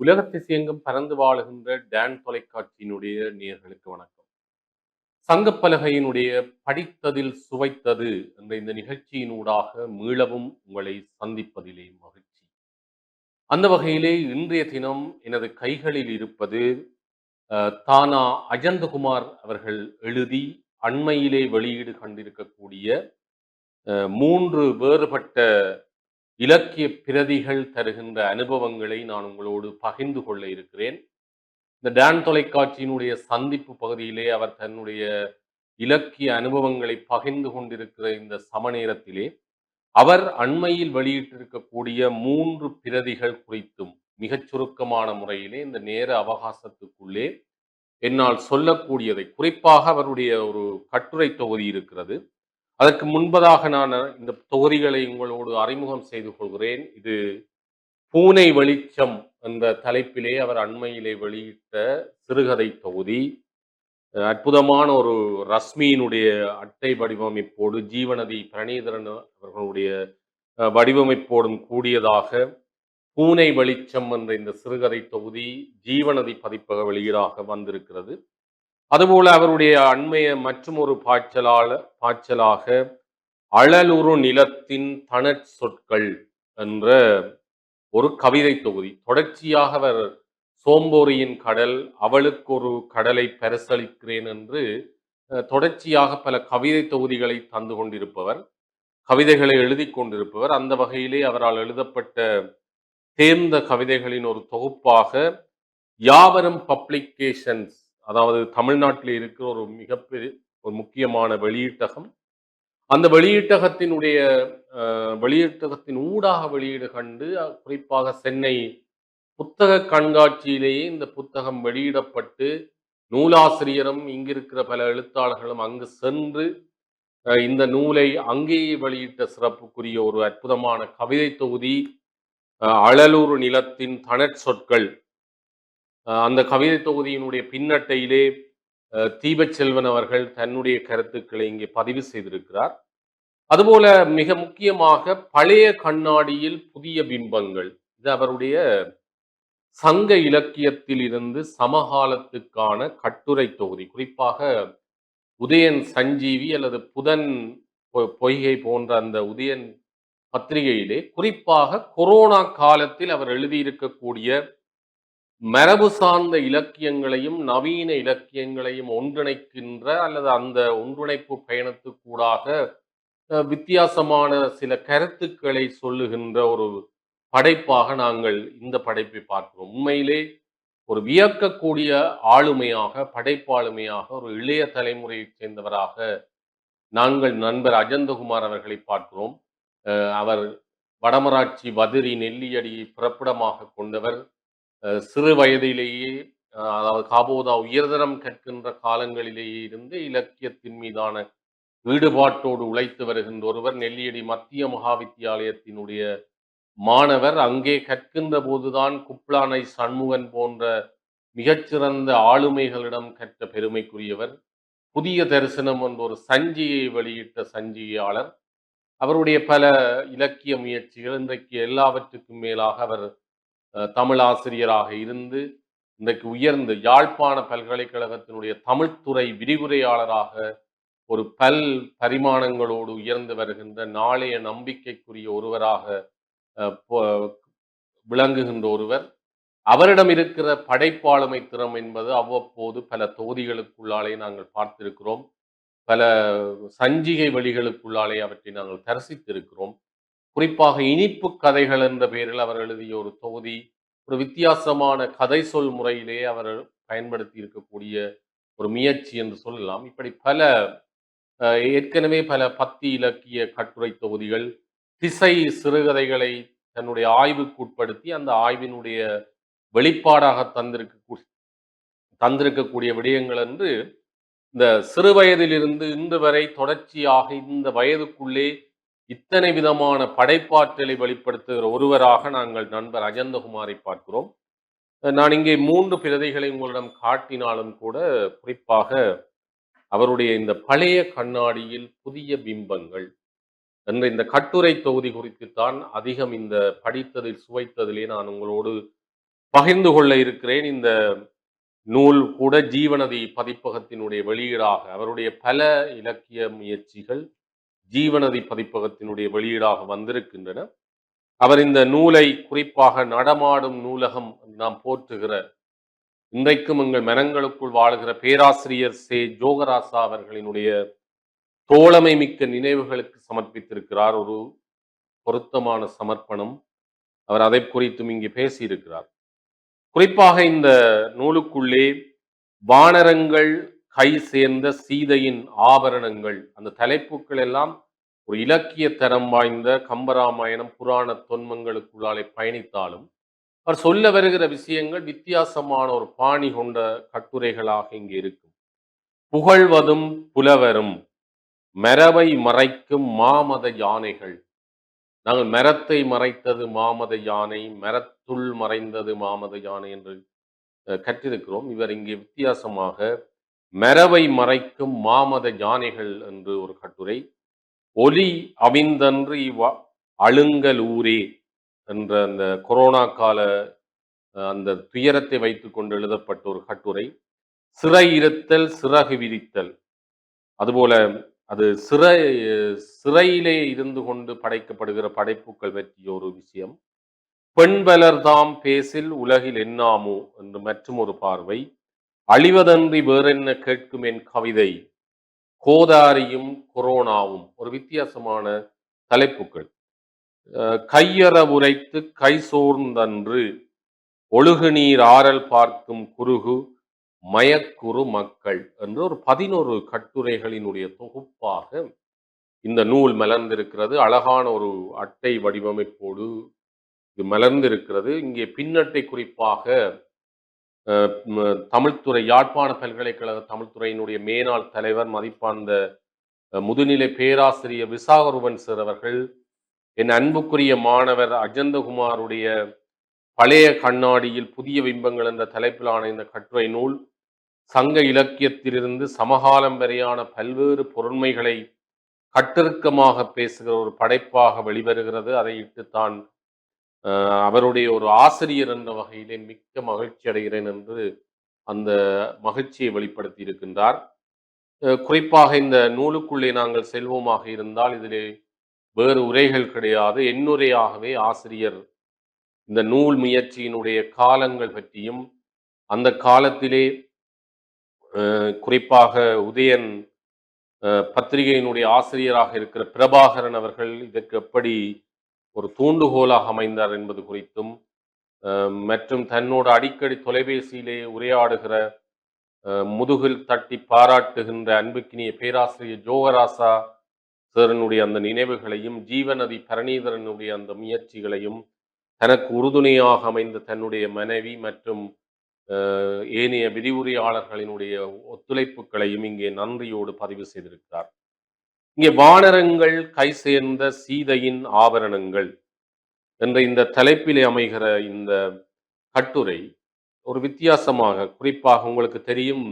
உலகத்திசையெங்கும் பறந்து வாழுகின்ற டான் தொலைக்காட்சியினுடைய நேயர்களுக்கு வணக்கம். சங்கப்பலகையினுடைய படித்ததில் சுவைத்தது என்ற இந்த நிகழ்ச்சியினூடாக மீளவும் உங்களை சந்திப்பதிலே மகிழ்ச்சி. அந்த வகையிலே இன்றைய தினம் எனது கைகளில் இருப்பது தானா அஜந்தகுமார் அவர்கள் எழுதி அண்மையிலே வெளியீடு கண்டிருக்கக்கூடிய 3 வேறுபட்ட இலக்கிய பிரதிகள் தருகின்ற அனுபவங்களை நான் உங்களோடு பகிர்ந்து கொள்ள இருக்கிறேன். இந்த டான் தொலைக்காட்சியினுடைய சந்திப்பு பகுதியிலே அவர் தன்னுடைய இலக்கிய அனுபவங்களை பகிர்ந்து கொண்டிருக்கிற இந்த சமநேரத்திலே, அவர் அண்மையில் வெளியிட்டிருக்கக்கூடிய 3 பிரதிகள் குறித்தும் மிகச் சுருக்கமான முறையிலே இந்த நேர அவகாசத்துக்குள்ளே என்னால் சொல்லக்கூடியதை, குறிப்பாக அவருடைய ஒரு கட்டுரை தொகுதி இருக்கிறது. அதற்கு முன்பதாக நான் இந்த தொகுதிகளை உங்களோடு அறிமுகம் செய்து கொள்கிறேன். இது பூனை வெளிச்சம் என்ற தலைப்பிலே அவர் அண்மையிலே வெளியிட்ட சிறுகதை தொகுதி. அற்புதமான ஒரு ரஸ்மியினுடைய அட்டை வடிவமைப்போடு ஜீவநதி பிரணீதரன் அவர்களுடைய வடிவமைப்போடும் கூடியதாக பூனை வெளிச்சம் என்ற இந்த சிறுகதை தொகுதி ஜீவநதி பதிப்பக வெளியீடாக வந்திருக்கிறது. அதுபோல அவருடைய அண்மைய மற்றும் ஒரு பாய்ச்சலாக அழலுறு நிலத்தின் தணற் சொற்கள் என்ற ஒரு கவிதை தொகுதி. தொடர்ச்சியாக அவர் சோம்போரியின் கடல், அவளுக்கு ஒரு கடலை பரிசளிக்கிறேன் என்று தொடர்ச்சியாக பல கவிதை தொகுதிகளை தந்து கொண்டிருப்பவர், கவிதைகளை எழுதி கொண்டிருப்பவர். அந்த வகையிலே அவரால் எழுதப்பட்ட தேர்ந்த கவிதைகளின் ஒரு தொகுப்பாக யாவரும் பப்ளிகேஷன்ஸ், அதாவது தமிழ்நாட்டில் இருக்கிற ஒரு மிகப்பெரிய ஒரு முக்கியமான வெளியீட்டகம், அந்த வெளியீட்டகத்தின் ஊடாக வெளியீடு கண்டு குறிப்பாக சென்னை புத்தக கண்காட்சியிலேயே இந்த புத்தகம் வெளியிடப்பட்டு நூலாசிரியரும் இங்கிருக்கிற பல எழுத்தாளர்களும் அங்கு சென்று இந்த நூலை அங்கேயே வெளியிட்ட சிறப்புக்குரிய ஒரு அற்புதமான கவிதை தொகுதி அழலூர் நிலத்தின் தணற் சொற்கள். அந்த கவிதை தொகுதியினுடைய பின்னட்டையிலே தீபச்செல்வன் அவர்கள் தன்னுடைய கருத்துக்களை இங்கே பதிவு செய்திருக்கிறார். அதுபோல மிக முக்கியமாக பழைய கண்ணாடியில் புதிய பிம்பங்கள், இது அவருடைய சங்க இலக்கியத்தில் இருந்து சமகாலத்துக்கான கட்டுரை தொகுதி. குறிப்பாக உதயன் சஞ்சீவி அல்லது புதன் பொய்கை போன்ற அந்த உதயன் பத்திரிகையிலே குறிப்பாக கொரோனா காலத்தில் அவர் எழுதியிருக்கக்கூடிய மரபு சார்ந்த இலக்கியங்களையும் நவீன இலக்கியங்களையும் ஒன்றிணைக்கின்ற அல்லது அந்த ஒன்றிணைப்பு பயணத்துக்கூடாக வித்தியாசமான சில கருத்துக்களை சொல்லுகின்ற ஒரு படைப்பாக நாங்கள் இந்த படைப்பை பார்க்கிறோம். உண்மையிலே ஒரு வியக்கக்கூடிய ஆளுமையாக, படைப்பாளுமையாக, ஒரு இளைய தலைமுறையைச் சேர்ந்தவராக நாங்கள் நண்பர் அஜந்தகுமார் அவர்களை பார்க்கிறோம். அவர் வடமராட்சி வதிரி நெல்லியடியை பிறப்பிடமாக கொண்டவர். சிறு வயதிலேயே அதாவது காபோதா உயர்தரம் கற்கின்ற காலங்களிலேயே இருந்து இலக்கியத்தின் மீதான ஈடுபாட்டோடு உழைத்து வருகின்ற ஒருவர். நெல்லியடி மத்திய மகாவித்தியாலயத்தினுடைய மாணவர். அங்கே கற்கின்ற போதுதான் குப்லானை சண்முகன் போன்ற மிகச்சிறந்த ஆளுமைகளிடம் கற்ற பெருமைக்குரியவர். புதிய தரிசனம் என்ற ஒரு சஞ்சியை வெளியிட்ட சஞ்சிகையாளர். அவருடைய பல இலக்கிய முயற்சிகள், இன்றைக்கு எல்லாவற்றுக்கும் மேலாக அவர் தமிழ் ஆசிரியராக இருந்து இன்றைக்கு உயர்ந்து யாழ்ப்பாண பல்கலைக்கழகத்தினுடைய தமிழ்துறை விரிவுரையாளராக ஒரு பல் பரிமாணங்களோடு உயர்ந்து வருகின்ற நாளைய நம்பிக்கைக்குரிய ஒருவராக விளங்குகின்ற ஒருவர். அவரிடம் இருக்கிற படைப்பாளுமை திறம் என்பது அவ்வப்போது பல தொகுதிகளுக்குள்ளாலே நாங்கள் பார்த்திருக்கிறோம். பல சஞ்சிகை வழிகளுக்குள்ளாலே அவற்றை நாங்கள் தரிசித்திருக்கிறோம். குறிப்பாக இனிப்பு கதைகள் என்ற பெயரில் அவர் எழுதிய ஒரு தொகுதி, ஒரு வித்தியாசமான கதை சொல் முறையிலே அவர் பயன்படுத்தி இருக்கக்கூடிய ஒரு முயற்சி என்று சொல்லலாம். இப்படி பல ஏற்கனவே பல பத்தி இலக்கிய கட்டுரை தொகுதிகள், திசை சிறுகதைகளை தன்னுடைய ஆய்வுக்கு உட்படுத்தி அந்த ஆய்வினுடைய வெளிப்பாடாக தந்திருக்கக்கூடிய விடயங்கள் என்று இந்த சிறு வயதிலிருந்து இன்று வரை தொடர்ச்சியாக இந்த வயதுக்குள்ளே இத்தனை விதமான படைப்பாற்றலை வெளிப்படுத்துகிற ஒருவராக நாங்கள் நண்பர் அஜந்தகுமாரை பார்க்கிறோம். நான் இங்கே 3 பிரதிகளை உங்களிடம் காட்டினாலும் கூட குறிப்பாக அவருடைய இந்த பழைய கண்ணாடியில் புதிய பிம்பங்கள் என்ற இந்த கட்டுரை தொகுதி குறித்துத்தான் அதிகம் இந்த படித்ததில் சுவைத்ததிலே நான் உங்களோடு பகிர்ந்து கொள்ள இருக்கிறேன். இந்த நூல் கூட ஜீவநதி பதிப்பகத்தினுடைய வெளியீடாக அவருடைய பல இலக்கிய முயற்சிகள் ஜீவநதி பதிப்பகத்தினுடைய வெளியீடாக வந்திருக்கின்றன. அவர் இந்த நூலை குறிப்பாக நடமாடும் நூலகம் என்று நாம் போற்றுகிற இன்றைக்கும் எங்கள் மனங்களுக்குள் வாழுகிற பேராசிரியர் ஜோகராசா அவர்களினுடைய தோழமை மிக்க நினைவுகளுக்கு சமர்ப்பித்திருக்கிறார். ஒரு பொருத்தமான சமர்ப்பணம். அவர் அதை குறித்தும் இங்கே பேசியிருக்கிறார். குறிப்பாக இந்த நூலுக்குள்ளே வானரங்கள் கை சேர்ந்த சீதையின் ஆபரணங்கள் அந்த தலைப்புகள் எல்லாம் ஒரு இலக்கிய தரம் வாய்ந்த கம்பராமாயணம் புராண தொன்மங்களுக்குள்ளாலே பயணித்தாலும் அவர் சொல்ல வருகிற விஷயங்கள் வித்தியாசமான ஒரு பாணி கொண்ட கட்டுரைகளாக இங்கே இருக்கும். புகழ்வதும் புலவரும் மரவை மறைக்கும் மாமத யானைகள். நாங்கள் மரத்தை மறைத்தது மாமத யானை, மரத்துள் மறைந்தது மாமத யானை என்று கற்றிருக்கிறோம். இவர் இங்கே வித்தியாசமாக மரவை மறைக்கும் மாமத யானைகள் என்று ஒரு கட்டுரை, ஒலி அவிந்தன்று அழுங்கல் ஊரே என்ற அந்த கொரோனா கால அந்த துயரத்தை வைத்துக் கொண்டு எழுதப்பட்ட ஒரு கட்டுரை, சிறை இருத்தல் சிறகு விரித்தல். அதுபோல அது சிறையிலே இருந்து கொண்டு படைக்கப்படுகிற படைப்புகள் பற்றிய ஒரு விஷயம். பெண்பலர்தாம் பேசில் உலகில் என்னாமோ என்று மற்றும் ஒரு பார்வை, அழிவதன்றி வேறென்ன கேட்கும் என் கவிதை, கோதாரியும் கொரோனாவும். ஒரு வித்தியாசமான தலைப்புகள். கையற உரைத்து கை சோர்ந்தன்று ஒழுகு நீர் ஆறல் பார்க்கும் குறுகு மயக்குறு மக்கள் என்று ஒரு 11 கட்டுரைகளினுடைய தொகுப்பாக இந்த நூல் மலர்ந்திருக்கிறது. அழகான ஒரு அட்டை வடிவமைப்போடு இது மலர்ந்திருக்கிறது. இங்கே பின்னட்டை குறிப்பாக தமிழ்துறை யாழ்ப்பாண பல்கலைக்கழக தமிழ்துறையினுடைய மேனாள் தலைவர் மதிப்பார்ந்த முதுநிலை பேராசிரியர் விசாகருவன் சார் அவர்கள், என் அன்புக்குரிய மாணவர் அஜந்தகுமாருடைய பழைய கண்ணாடியில் புதிய பிம்பங்கள் என்ற தலைப்பிலான இந்த கட்டுரை நூல் சங்க இலக்கியத்திலிருந்து சமகாலம் வரையான பல்வேறு பொருண்மைகளை கட்டிருக்கமாக பேசுகிற ஒரு படைப்பாக வெளிவருகிறது. அதை இட்டு தான் அவருடைய ஒரு ஆசிரியர் என்ற வகையிலே மிக்க மகிழ்ச்சி அடைகிறேன் என்று அந்த மகிழ்ச்சியை வெளிப்படுத்தி இருக்கின்றார். குறிப்பாக இந்த நூலுக்குள்ளே நாங்கள் செல்வோமாக இருந்தால் இதிலே வேறு உரைகள் கிடையாது. எண்ணுரையாகவே ஆசிரியர் இந்த நூல் முயற்சியினுடைய காலங்கள் பற்றியும் அந்த காலத்திலே குறிப்பாக உதயன் பத்திரிகையினுடைய ஆசிரியராக இருக்கிற பிரபாகரன் அவர்கள் இதற்கு எப்படி ஒரு தூண்டுகோலாக அமைந்தார் என்பது குறித்தும், மற்றும் தன்னோடு அடிக்கடி தொலைபேசியிலே உரையாடுகிற முதுகில் தட்டி பாராட்டுகின்ற அன்புக்கினிய பேராசிரியர் ஜோகராசா சாரனுடைய அந்த நினைவுகளையும், ஜீவநதி பரணீதரனுடைய அந்த முயற்சிகளையும், தனக்கு உறுதுணையாக அமைந்த தன்னுடைய மனைவி மற்றும் ஏனைய விரிவுரையாளர்களினுடைய ஒத்துழைப்புகளையும் இங்கே நன்றியோடு பதிவு செய்திருக்கிறார். இங்கே வானரங்கள் கை சேர்ந்த சீதையின் ஆபரணங்கள் என்ற இந்த தலைப்பிலே அமைகிற இந்த கட்டுரை ஒரு வித்தியாசமாக, குறிப்பாக உங்களுக்கு தெரியும்,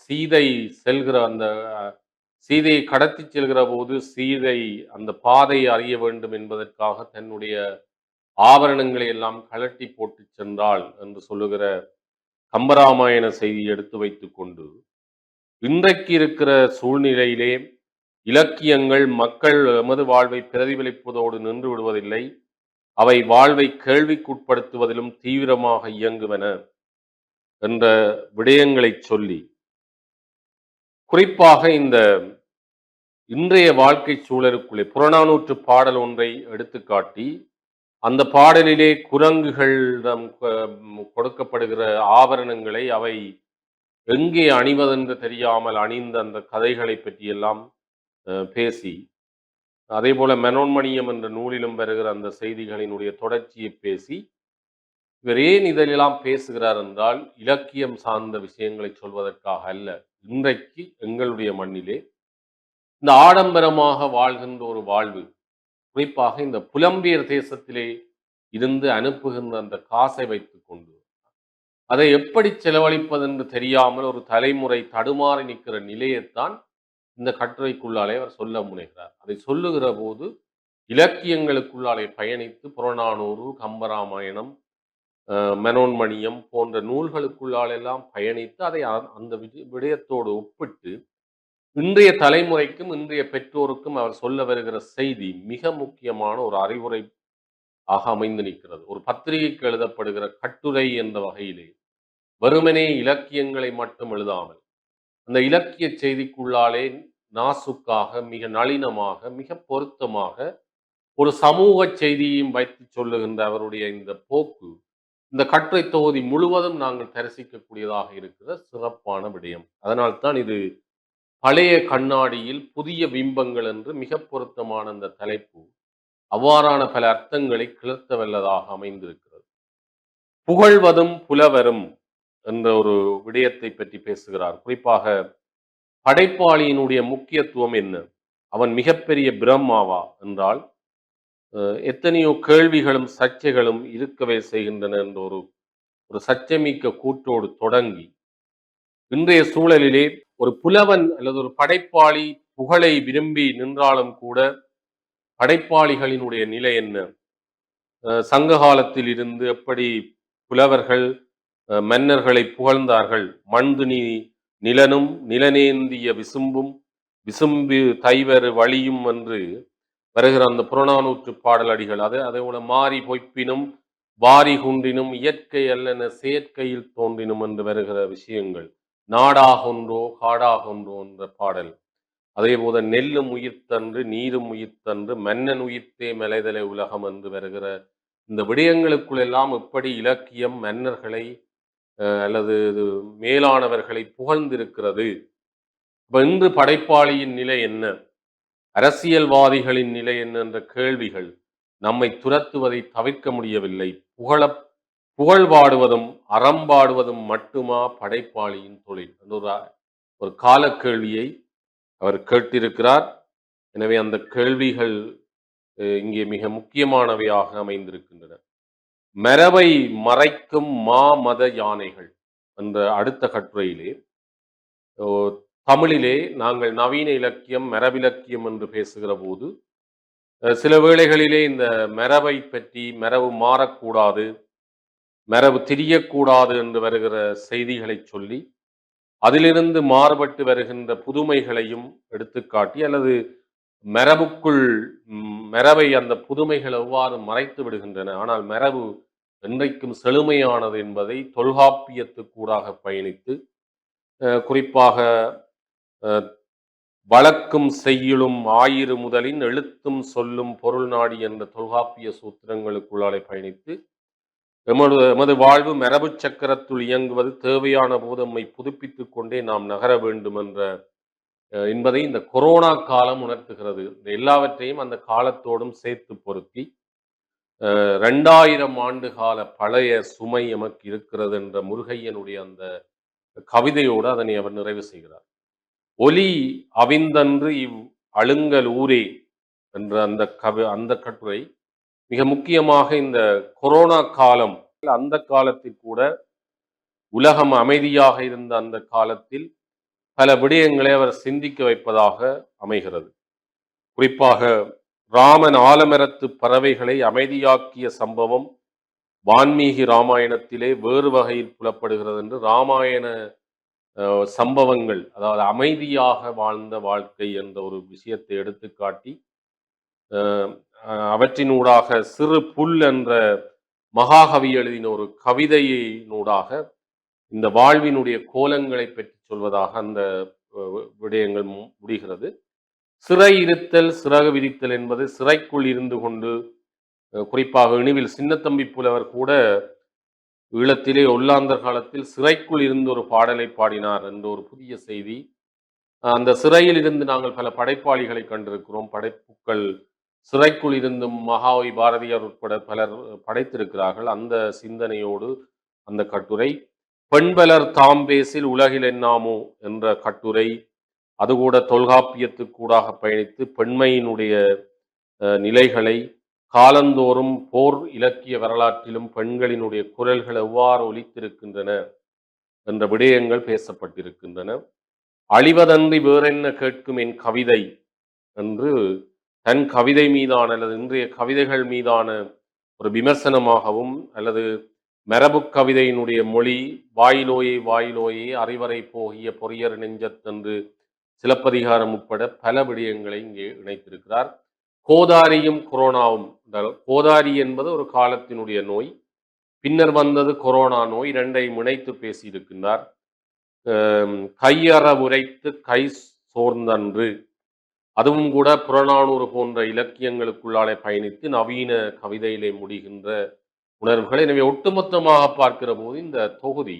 சீதை செல்கிற அந்த சீதையை கடத்தி செல்கிற போது சீதை அந்த பாதையை அறிய வேண்டும் என்பதற்காக தன்னுடைய ஆபரணங்களை எல்லாம் கழட்டி போட்டு சென்றாள் என்று சொல்லுகிற கம்பராமாயண செய்தியை எடுத்து வைத்துக் கொண்டு இன்றைக்கு இருக்கிற சூழ்நிலையிலே இலக்கியங்கள் மக்கள் எமது வாழ்வை பிரதிபலிப்பதோடு நின்று விடுவதில்லை, அவை வாழ்வை கேள்விக்குட்படுத்துவதிலும் தீவிரமாக இயங்குவன என்ற விடயங்களை சொல்லி, குறிப்பாக இந்த இன்றைய வாழ்க்கை சூழலுக்குள்ளே புறநானூற்று பாடல் ஒன்றை எடுத்துக்காட்டி அந்த பாடலிலே குரங்குகளிடம் கொடுக்கப்படுகிற ஆபரணங்களை அவை எங்கே அணிவதென்று தெரியாமல் அணிந்த அந்த கதைகளை பற்றியெல்லாம் பேசி, அதே போல மனோன்மணியம் என்ற நூலிலும் வருகிற அந்த செய்திகளினுடைய தொடர்ச்சியை பேசி, இவர் ஏன் இதெல்லாம் பேசுகிறார் என்றால் இலக்கியம் சார்ந்த விஷயங்களை சொல்வதற்காக அல்ல. இன்றைக்கு எங்களுடைய மண்ணிலே இந்த ஆடம்பரமாக வாழ்கின்ற ஒரு வாழ்வு, குறிப்பாக இந்த புலம்பியர் தேசத்திலே இருந்து அனுப்புகின்ற அந்த காசை வைத்துக் கொண்டு அதை எப்படி செலவழிப்பதென்று தெரியாமல் ஒரு தலைமுறை தடுமாறி நிற்கிற நிலையைத்தான் இந்த கட்டுரைக்குள்ளாலே அவர் சொல்ல முனைகிறார். அதை சொல்லுகிற போது இலக்கியங்களுக்குள்ளாலே பயணித்து புறநானூறு, கம்பராமாயணம், மனோன்மணியம் போன்ற நூல்களுக்குள்ளாலெல்லாம் பயணித்து அதை அந்த விடயத்தோடு ஒப்பிட்டு இன்றைய தலைமுறைக்கும் இன்றைய பெற்றோருக்கும் அவர் சொல்ல வருகிற செய்தி மிக முக்கியமான ஒரு அறிவுரை ஆக அமைந்து நிற்கிறது. ஒரு பத்திரிகைக்கு எழுதப்படுகிற கட்டுரை என்ற வகையிலே வெறுமனே இலக்கியங்களை மட்டும் எழுதாமல் அந்த இலக்கிய செய்திக்குள்ளாலே நாசுக்காக மிக நளினமாக மிக பொருத்தமாக ஒரு சமூக செய்தியையும் வைத்து சொல்லுகின்ற அவருடைய இந்த போக்கு இந்த கட்டுரை தொகுதி முழுவதும் நாங்கள் தரிசிக்கக்கூடியதாக இருக்கிற சிறப்பான விடயம். அதனால்தான் இது பழைய கண்ணாடியில் புதிய பிம்பங்கள் என்று மிக பொருத்தமான அந்த தலைப்பு அவ்வாறான பல அர்த்தங்களை கிளர்த்த வல்லதாக அமைந்திருக்கிறது. புகழ்வதும் புலவரும் என்ற ஒரு விடயத்தை பற்றி பேசுகிறார். குறிப்பாக படைப்பாளியினுடைய முக்கியத்துவம் என்ன? அவன் மிகப்பெரிய பிரம்மாவா என்றால் எத்தனையோ கேள்விகளும் சர்ச்சைகளும் இருக்கவே செய்கின்றன என்ற ஒரு ஒரு சர்ச்சைமிக்க கூற்றோடு தொடங்கி இன்றைய சூழலிலே ஒரு புலவன் அல்லது ஒரு படைப்பாளி புகழை விரும்பி நின்றாலும் கூட படைப்பாளிகளினுடைய நிலை என்ன? சங்க காலத்தில் இருந்து எப்படி புலவர்கள் மன்னர்களை புகழ்ந்தார்கள். மண்துணி நிலனும் நிலனேந்திய விசும்பும் விசும்பு தைவர் வழியும் என்று வருகிற அந்த புறநானூற்று பாடல் அடிகள். அதை போல மாறி பொய்ப்பினும் வாரி குன்றினும் இயற்கை அல்லன செயற்கையில் தோன்றினும் என்று வருகிற விஷயங்கள். நாடாகொன்றோ காடாகொன்றோ என்ற பாடல். அதே போல நெல்லும் உயிர்த்தன்று நீரும் உயிர்த்தன்று மன்னன் உயிர்த்தே மலைதலை உலகம் என்று வருகிற இந்த விடயங்களுக்குள் எல்லாம் எப்படி இலக்கியம் மன்னர்களை அல்லது மேலானவர்களை புகழ்ந்திருக்கிறது. இப்ப இன்று படைப்பாளியின் நிலை என்ன? அரசியல்வாதிகளின் நிலை என்ன என்ற கேள்விகள் நம்மை துரத்துவதை தவிர்க்க முடியவில்லை. புகழ் பாடுவதும் அறம்பாடுவதும் மட்டுமா படைப்பாளியின் தொழில் என்ற ஒரு கால கேள்வியை அவர் கேட்டிருக்கிறார். எனவே அந்த கேள்விகள் இங்கே மிக முக்கியமானவையாக அமைந்திருக்கின்றன. மரபை மறைக்கும் மத யானைகள் என்ற அடுத்த கட்டுரையிலே தமிழிலே நாங்கள் நவீன இலக்கியம் மரபிலக்கியம் என்று பேசுகிற போது சில வேளைகளிலே இந்த மரபை பற்றி மரபு மாறக்கூடாது மரபு திரியக்கூடாது என்று வருகிற செய்திகளை சொல்லி அதிலிருந்து மாறுபட்டு வருகின்ற புதுமைகளையும் எடுத்துக்காட்டி அல்லது மரபுக்குள் மரபை அந்த புதுமைகள் எவ்வாறு மறைத்து விடுகின்றன. ஆனால் மரபு என்றைக்கும் செழுமையானது என்பதை தொல்காப்பியத்துக்கூடாக பயணித்து குறிப்பாக வழக்கும் செய்யுளும் ஆயிரு முதலின் எழுத்தும் சொல்லும் பொருள் நாடி என்ற தொல்காப்பிய சூத்திரங்களுக்குள்ளாலே பயணித்து எமது வாழ்வு மரபு சக்கரத்துள் இயங்குவது தேவையான போது நம்மை புதுப்பித்துக் கொண்டே நாம் நகர வேண்டும் என்ற என்பதை இந்த கொரோனா காலம் உணர்த்துகிறது. இந்த எல்லாவற்றையும் அந்த காலத்தோடும் சேர்த்து பொருத்தி 2000 ஆண்டு கால பழைய சுமை எமக்கு இருக்கிறது என்ற முருகையனுடைய அந்த கவிதையோடு அதனை அவர் நிறைவு செய்கிறார். ஒலி அவிந்தன்று இவ் அழுங்கல் ஊரே என்ற அந்த கட்டுரை மிக முக்கியமாக இந்த கொரோனா காலம் அந்த காலத்தில் கூட உலகம் அமைதியாக இருந்த அந்த காலத்தில் பல விடயங்களை அவர் சிந்திக்க வைப்பதாக அமைகிறது. குறிப்பாக ராமன் ஆலமரத்து பறவைகளை அமைதியாக்கிய சம்பவம் வான்மீகி ராமாயணத்திலே வேறு வகையில் புலப்படுகிறது என்று ராமாயண சம்பவங்கள் அதாவது அமைதியாக வாழ்ந்த வாழ்க்கை என்ற ஒரு விஷயத்தை எடுத்துக்காட்டி அவற்றினூடாக சிறு புல் என்ற மகாகவி எழுதின ஒரு கவிதையினூடாக இந்த வாழ்வினுடைய கோலங்களை பற்றி சொல்வதாக அந்த விடயங்கள் முடிகிறது. சிறை இருத்தல் சிறகு விரித்தல் என்பது சிறைக்குள் இருந்து கொண்டு குறிப்பாக இனிவில் சின்னத்தம்பி புலவர் கூட ஈழத்திலே ஒல்லாந்தர் காலத்தில் சிறைக்குள் இருந்து ஒரு பாடலை பாடினார் என்ற ஒரு புதிய செய்தி. அந்த சிறையில் இருந்து நாங்கள் பல படைப்பாளிகளை கண்டிருக்கிறோம். படைப்புக்கள் சிறைக்குள் இருந்தும் மகாவி பாரதியார் உட்பட பலர் படைத்திருக்கிறார்கள். அந்த சிந்தனையோடு அந்த கட்டுரை. பெண்பலர் தாம்பேசில் உலகில் என்னாமோ என்ற கட்டுரை அது கூட தொல்காப்பியத்துக்கூடாக பயணித்து பெண்மையினுடைய நிலைகளை காலந்தோறும் போர் இலக்கிய வரலாற்றிலும் பெண்களினுடைய குரல்கள் எவ்வாறு ஒலித்திருக்கின்றன என்ற விடயங்கள் பேசப்பட்டிருக்கின்றன. அழிவதன்றி வேறென்ன கேட்கும் என் கவிதை என்று தன் கவிதை மீதான அல்லது இன்றைய கவிதைகள் மீதான ஒரு விமர்சனமாகவும் அல்லது மரபுக் கவிதையினுடைய மொழி, "வாயிலோயே வாயிலோயே அறிவரை போகிய பொறியர் நெஞ்சத்தென்று" சிலப்பதிகாரம் உட்பட பல விடயங்களை இங்கே இணைத்திருக்கிறார். கோதாரியும் கொரோனாவும் என்றால், கோதாரி என்பது ஒரு காலத்தினுடைய நோய். பின்னர் வந்தது கொரோனா நோய். 2ஐயும் இணைத்து பேசியிருக்கின்றார். கையற உரைத்து கை சோர்ந்தன்று. அதுவும் கூட புறநானூறு போன்ற இலக்கியங்களுக்குள்ளாலே பயணித்து நவீன கவிதையிலே முடிகின்ற உணர்வுகள். எனவே ஒட்டுமொத்தமாக பார்க்கிற போது இந்த தொகுதி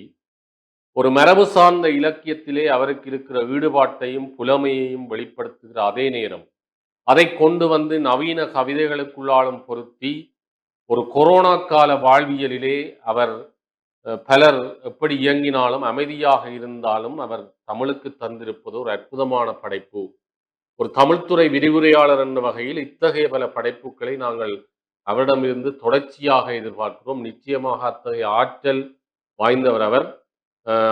ஒரு மரபு சார்ந்த இலக்கியத்திலே அவருக்கு இருக்கிற ஈடுபாட்டையும் புலமையையும் வெளிப்படுத்துகிற அதே நேரம் அதை கொண்டு வந்து நவீன கவிதைகளுக்குள்ளாலும் பொருத்தி ஒரு கொரோனா கால வாழ்வியலிலே அவர் பலர் எப்படி இயங்கினாலும் அமைதியாக இருந்தாலும் அவர் தமிழுக்கு தந்திருப்பது ஒரு அற்புதமான படைப்பு. ஒரு தமிழ்த்துறை விரிவுரையாளர் என்ற வகையில் இத்தகைய பல படைப்புகளை நாங்கள் அவரிடமிருந்து தொடர்ச்சியாக எதிர்பார்க்கிறோம். நிச்சயமாக அத்தகைய ஆற்றல் வாய்ந்தவர் அவர்.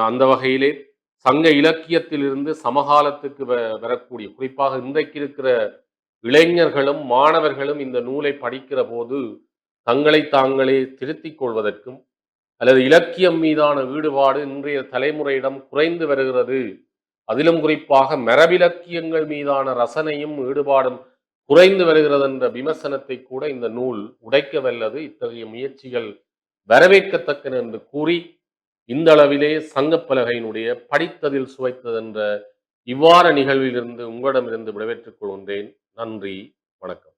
அந்த வகையிலே சங்க இலக்கியத்திலிருந்து சமகாலத்துக்கு வரக்கூடிய, குறிப்பாக இன்றைக்கு இருக்கிற இளைஞர்களும் மாணவர்களும் இந்த நூலை படிக்கிற போது தங்களை தாங்களே திருத்திக் கொள்வதற்கும், அல்லது இலக்கியம் மீதான ஈடுபாடு இன்றைய தலைமுறையிடம் குறைந்து வருகிறது, அதிலும் குறிப்பாக மரபிலக்கியங்கள் மீதான ரசனையும் ஈடுபாடும் குறைந்து வருகிறது என்ற விமர்சனத்தை கூட இந்த நூல் உடைக்க வல்லது. இத்தகைய முயற்சிகள் வரவேற்கத்தக்கன என்று கூறி, இந்த அளவிலே சங்கப்பலகையினுடைய படித்ததில் சுவைத்தது என்ற இவ்வாற நிகழ்விலிருந்து உங்களிடமிருந்து விடைபெற்றுக் கொள்கின்றேன். நன்றி, வணக்கம்.